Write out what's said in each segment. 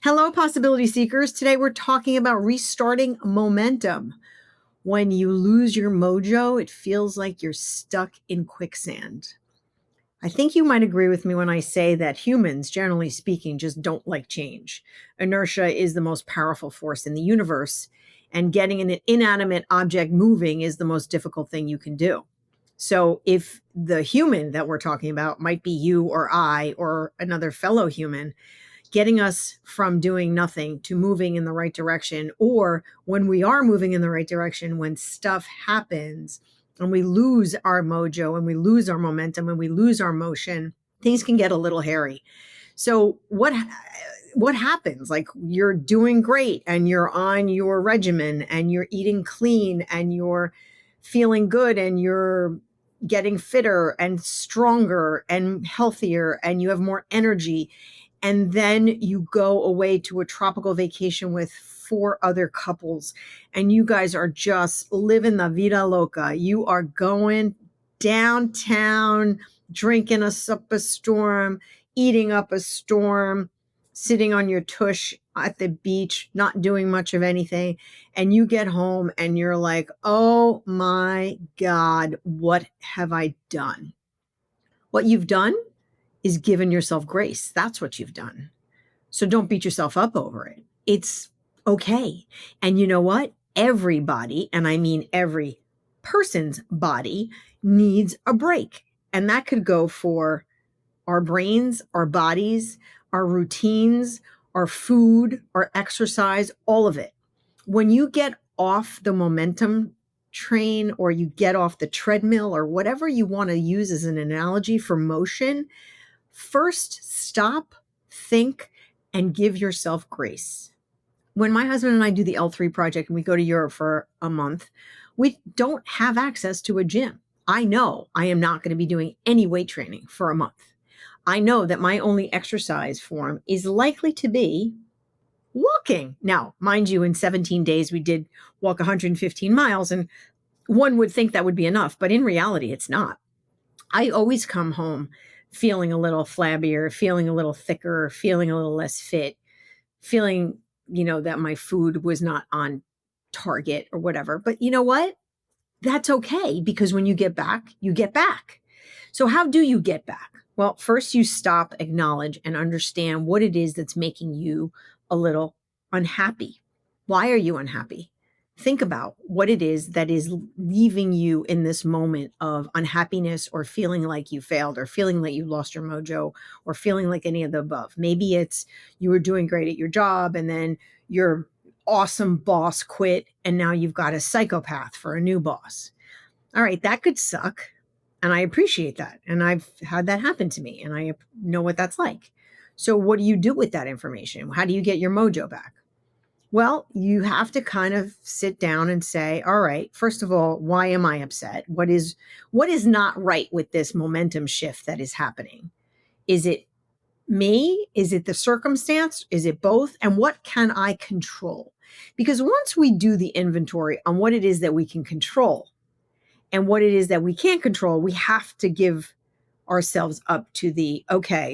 Hello, possibility seekers. Today we're talking about restarting momentum. When you lose your mojo, it feels like you're stuck in quicksand. I think you might agree with me when I say that humans, generally speaking, just don't like change. Inertia is the most powerful force in the universe, and getting an inanimate object moving is the most difficult thing you can do. So, if the human that we're talking about might be you or I or another fellow human, getting us from doing nothing to moving in the right direction, or when we are moving in the right direction, when stuff happens and we lose our mojo and we lose our momentum and we lose our motion, things can get a little hairy. So what happens? Like, you're doing great and you're on your regimen and you're eating clean and you're feeling good and you're getting fitter and stronger and healthier and you have more energy, and then you go away to a tropical vacation with four other couples and you guys are just living the vida loca. You are going downtown, drinking up a storm, eating up a storm, sitting on your tush at the beach, not doing much of anything. And you get home and you're like, oh my God, what have I done? What you've done is given yourself grace. That's what you've done. So don't beat yourself up over it. It's okay. And you know what? Everybody, and I mean every person's body, needs a break. And that could go for our brains, our bodies, our routines, our food, our exercise, all of it. When you get off the momentum train or you get off the treadmill or whatever you want to use as an analogy for motion, first stop, think, and give yourself grace. When my husband and I do the L3 project and we go to Europe for a month, we don't have access to a gym. I know I am not going to be doing any weight training for a month. I know that my only exercise form is likely to be walking. Now, mind you, in 17 days, we did walk 115 miles, and one would think that would be enough, but in reality, it's not. I always come home feeling a little flabbier, feeling a little thicker, feeling a little less fit, feeling, that my food was not on target or whatever. But you know what? That's okay, because when you get back, you get back. So how do you get back? Well, first you stop, acknowledge, and understand what it is that's making you a little unhappy. Why are you unhappy? Think about what it is that is leaving you in this moment of unhappiness or feeling like you failed or feeling like you lost your mojo or feeling like any of the above. Maybe it's you were doing great at your job and then your awesome boss quit and now you've got a psychopath for a new boss. All right, that could suck. And I appreciate that. And I've had that happen to me and I know what that's like. So what do you do with that information? How do you get your mojo back? Well, you have to kind of sit down and say, all right, first of all, why am I upset? What is not right with this momentum shift that is happening? Is it me? Is it the circumstance? Is it both? And what can I control? Because once we do the inventory on what it is that we can control and what it is that we can't control, we have to give ourselves up to the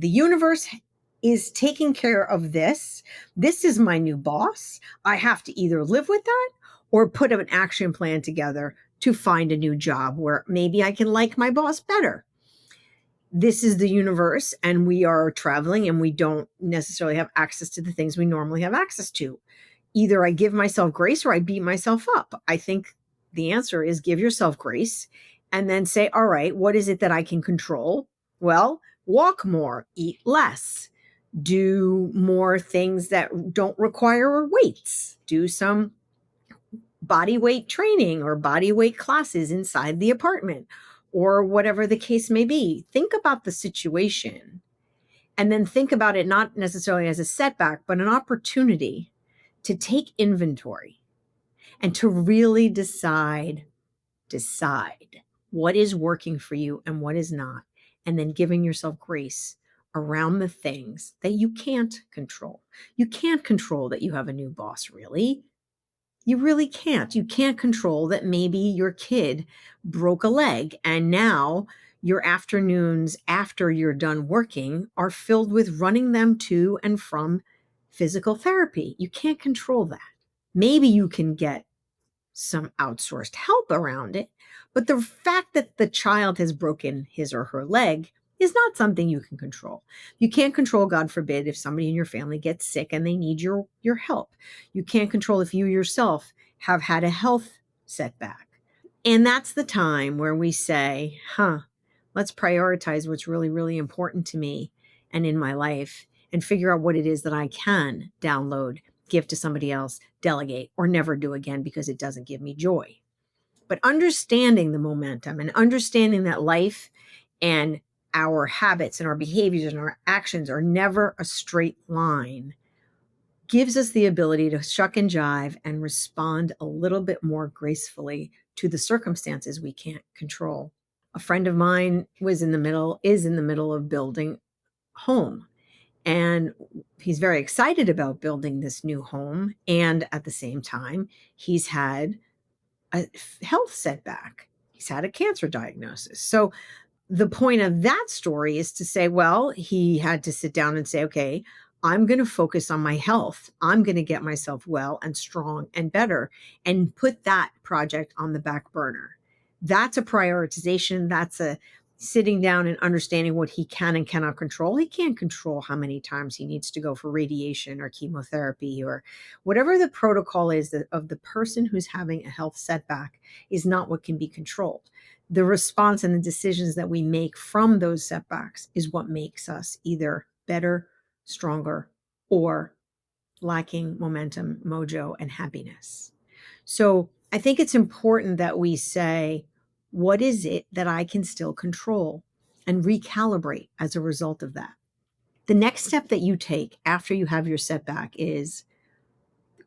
universe is taking care of this. This is my new boss. I have to either live with that or put an action plan together to find a new job where maybe I can like my boss better. This is the universe, and we are traveling and we don't necessarily have access to the things we normally have access to. Either I give myself grace or I beat myself up. I think the answer is give yourself grace and then say, all right, what is it that I can control? Well, walk more, eat less, do more things that don't require weights, do some body weight training or body weight classes inside the apartment or whatever the case may be. Think about the situation and then think about it not necessarily as a setback, but an opportunity to take inventory and to really decide what is working for you and what is not, and then giving yourself grace around the things that you can't control. You can't control that you have a new boss, really. You really can't. You can't control that maybe your kid broke a leg and now your afternoons after you're done working are filled with running them to and from physical therapy. You can't control that. Maybe you can get some outsourced help around it, but the fact that the child has broken his or her leg is not something you can control. You can't control, God forbid, if somebody in your family gets sick and they need your help. You can't control if you yourself have had a health setback. And that's the time where we say, let's prioritize what's really, really important to me and in my life and figure out what it is that I can download, give to somebody else, delegate, or never do again because it doesn't give me joy. But understanding the momentum and understanding that life and our habits and our behaviors and our actions are never a straight line gives us the ability to shuck and jive and respond a little bit more gracefully to the circumstances we can't control. A friend of mine is in the middle of building home, and he's very excited about building this new home. And at the same time, he's had a health setback. He's had a cancer diagnosis. So the point of that story is to say, well, he had to sit down and say, okay, I'm going to focus on my health. I'm going to get myself well and strong and better and put that project on the back burner. That's a prioritization. That's a sitting down and understanding what he can and cannot control. He can't control how many times he needs to go for radiation or chemotherapy or whatever the protocol is of the person who's having a health setback is not what can be controlled. The response and the decisions that we make from those setbacks is what makes us either better, stronger, or lacking momentum, mojo, and happiness. So I think it's important that we say, what is it that I can still control and recalibrate as a result of that? The next step that you take after you have your setback is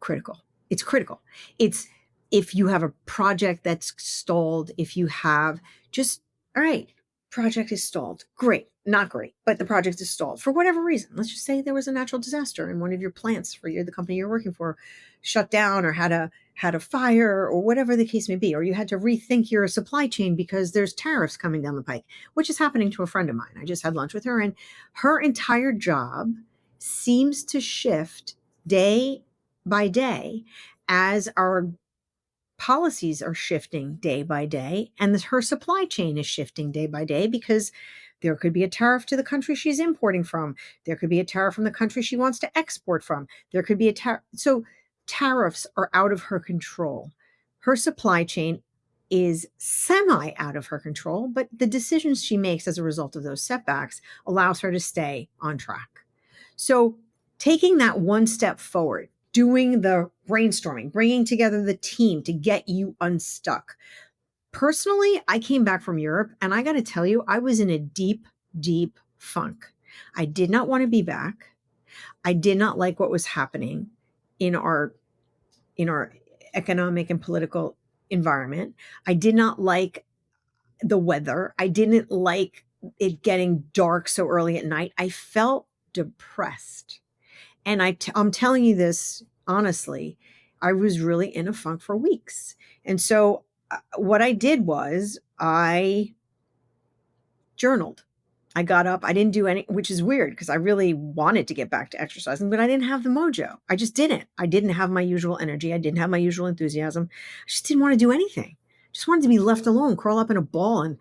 critical. It's critical. It's if you have a project that's stalled, if you have just, all right, project is stalled. Great, not great, but the project is stalled for whatever reason. Let's just say there was a natural disaster and one of your plants for the company you're working for shut down or had a fire or whatever the case may be, or you had to rethink your supply chain because there's tariffs coming down the pike, which is happening to a friend of mine. I just had lunch with her, and her entire job seems to shift day by day as our policies are shifting day by day, and her supply chain is shifting day by day because there could be a tariff to the country she's importing from. There could be a tariff from the country she wants to export from. There could be a tariff. So tariffs are out of her control. Her supply chain is semi out of her control, but the decisions she makes as a result of those setbacks allows her to stay on track. So taking that one step forward, doing the brainstorming, bringing together the team to get you unstuck. Personally, I came back from Europe and I got to tell you, I was in a deep, deep funk. I did not want to be back. I did not like what was happening in our economic and political environment. I did not like the weather. I didn't like it getting dark so early at night. I felt depressed. And I'm telling you this honestly, I was really in a funk for weeks. And so what I did was I journaled. I got up. I didn't do any, which is weird because I really wanted to get back to exercising, but I didn't have the mojo. I just didn't. I didn't have my usual energy. I didn't have my usual enthusiasm. I just didn't want to do anything. Just wanted to be left alone, curl up in a ball and,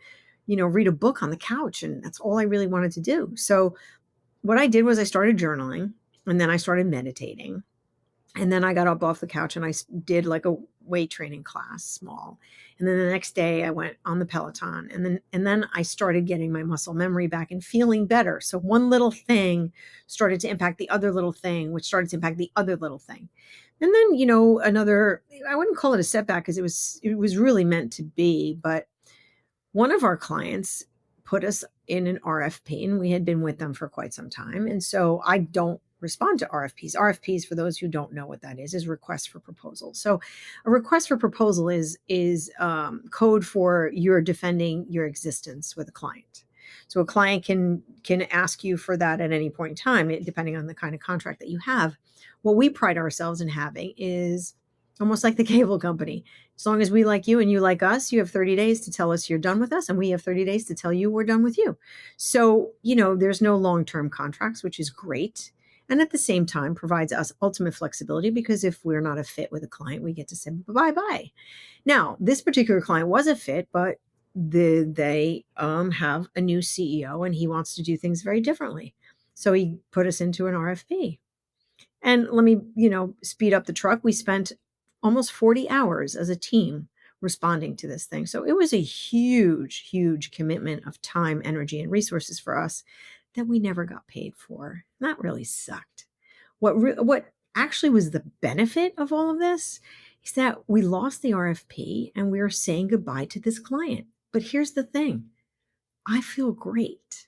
read a book on the couch. And that's all I really wanted to do. So what I did was I started journaling, and then I started meditating. And then I got up off the couch and I did like a weight training class, small. And then the next day I went on the Peloton, and then I started getting my muscle memory back and feeling better. So one little thing started to impact the other little thing, which started to impact the other little thing. And then, another, I wouldn't call it a setback because it was really meant to be, but one of our clients put us in an RFP, and we had been with them for quite some time. And so I don't respond to RFPs. RFPs, for those who don't know what that is request for proposal. So a request for proposal is code for you're defending your existence with a client. So a client can ask you for that at any point in time, depending on the kind of contract that you have. What we pride ourselves in having is almost like the cable company. As long as we like you and you like us, you have 30 days to tell us you're done with us, and we have 30 days to tell you we're done with you. So, there's no long-term contracts, which is great. And at the same time, provides us ultimate flexibility because if we're not a fit with a client, we get to say bye bye. Now, this particular client was a fit, but they have a new CEO and he wants to do things very differently. So he put us into an RFP. And let me, speed up the truck. We spent almost 40 hours as a team responding to this thing. So it was a huge, huge commitment of time, energy, and resources for us that we never got paid for. That really sucked. What actually was the benefit of all of this is that we lost the RFP and we are saying goodbye to this client. But here's the thing. I feel great.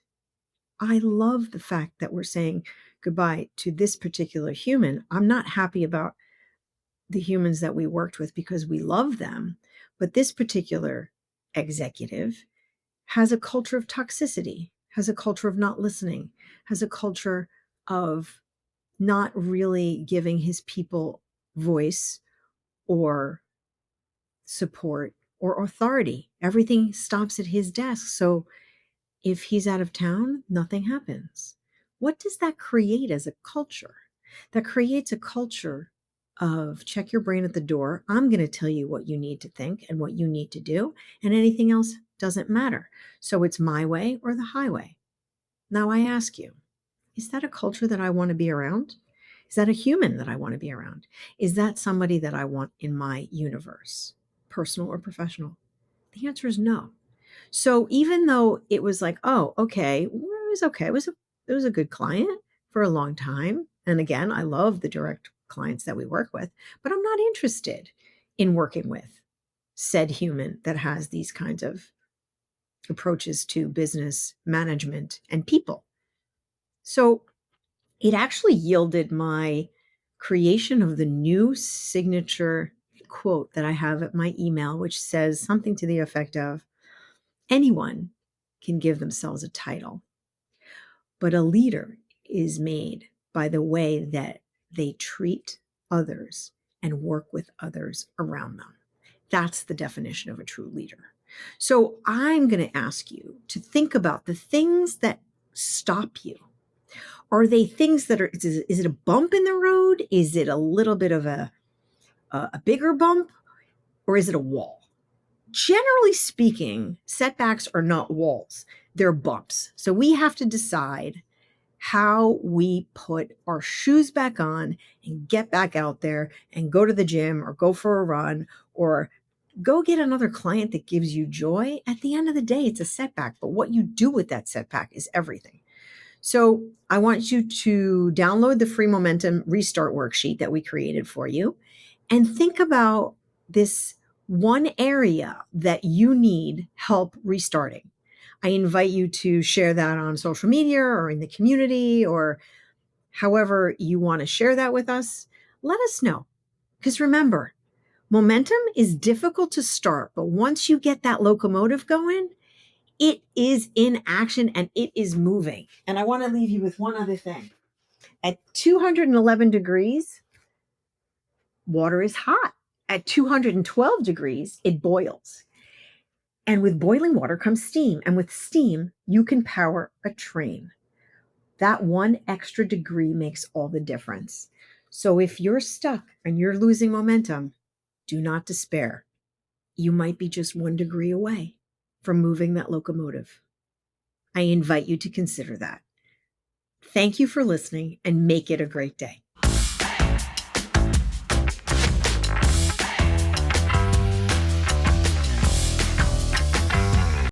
I love the fact that we're saying goodbye to this particular human. I'm not happy about the humans that we worked with because we love them, but this particular executive has a culture of toxicity, has a culture of not listening, has a culture of not really giving his people voice or support or authority. Everything stops at his desk. So if he's out of town, nothing happens. What does that create as a culture? That creates a culture of check your brain at the door. I'm going to tell you what you need to think and what you need to do, and anything else doesn't matter. So it's my way or the highway. Now I ask you, is that a culture that I want to be around? Is that a human that I want to be around? Is that somebody that I want in my universe, personal or professional? The answer is no. So even though it was like, oh, okay, well, it was okay. It was a good client for a long time. And again, I love the direct clients that we work with, but I'm not interested in working with said human that has these kinds of approaches to business management and people. So it actually yielded my creation of the new signature quote that I have at my email, which says something to the effect of, anyone can give themselves a title, but a leader is made by the way that they treat others and work with others around them. That's the definition of a true leader. So I'm going to ask you to think about the things that stop you. Are they things that are, is it a bump in the road? Is it a little bit of a bigger bump? Or is it a wall? Generally speaking, setbacks are not walls, they're bumps. So we have to decide how we put our shoes back on and get back out there and go to the gym or go for a run or go get another client that gives you joy. At the end of the day, it's a setback, but what you do with that setback is everything. So I want you to download the free Momentum Restart worksheet that we created for you and think about this one area that you need help restarting. I invite you to share that on social media or in the community or however you want to share that with us. Let us know. Because remember, momentum is difficult to start, but once you get that locomotive going, it is in action and it is moving. And I want to leave you with one other thing. At 211 degrees, water is hot. At 212 degrees, it boils. And with boiling water comes steam. And with steam, you can power a train. That one extra degree makes all the difference. So if you're stuck and you're losing momentum, do not despair. You might be just 1 degree away from moving that locomotive. I invite you to consider that. Thank you for listening and make it a great day.